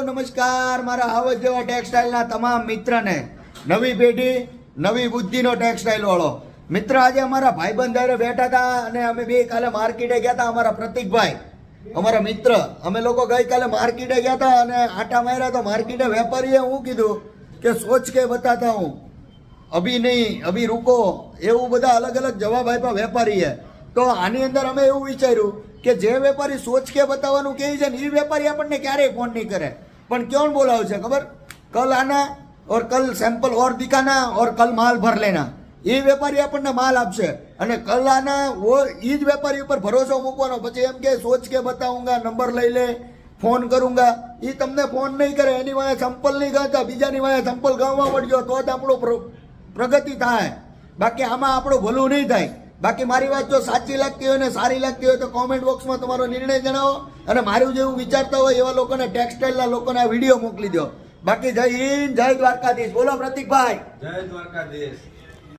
નમસ્કાર મારા હાવજ જેવા ટેક્સટાઇલના તમામ મિત્રને નવી પેઢી નવી બુદ્ધિનો ટેક્સટાઇલ વાળો મિત્ર આજે અમારા ભાઈબંધ હારે બેઠા હતા અને અમે બે કાલે માર્કેટે ગયા હતા અમારા પ્રતિકભાઈ અમારા મિત્ર અમે લોકો ગઈકાલે માર્કેટે ગયા હતા અને આટા માર્યા તો માર્કેટે વેપારીએ હું કીધું કે સોચ કે બતાતા હું અભી નહીં અભી રૂકો એવું બધા અલગ અલગ જવાબ આપ્યા વેપારીએ તો આની અંદર અમે એવું વિચાર્યું કે જે વેપારી સોચ કે બતાવવાનું કહે છે ને એ વેપારી આપણને ક્યારેય ફોન નહીં કરે પણ ક્यों બોલાવશે ખબર કલ આના और कल सैंपल और दिखाना और कल माल भर लेना ये વેપારી આપણને માલ આપશે અને કલ આના वो એ જ વેપારી ઉપર ભરોસો મૂકવાનો પછી એમ કે સોચ કે બતાऊंगा નંબર લઈ લે ફોન કरूंगा એ તમને ફોન નહીં કરે એની વાંહે સંપલ નહીં ગાતા બીજાની વાંહે સંપલ ગાવા પડજો તો જ આપણો પ્રગતિ થાય બાકી આમાં આપણું ભલું નહીં થાય બાકી મારી વાત જો સાચી લાગતી હોય ને સારી લાગતી હોય તો કોમેન્ટ બોક્સમાં તમારો નિર્ણય જણાવો અને મારું જેવું વિચારતા હોય એવા લોકોને ટેક્સટાઇલના લોકોને આ વિડીયો મોકલી દો બાકી જય હિન્દ જય દ્વારકાધીશ બોલો પ્રતિકભાઈ જય દ્વારકાધીશ।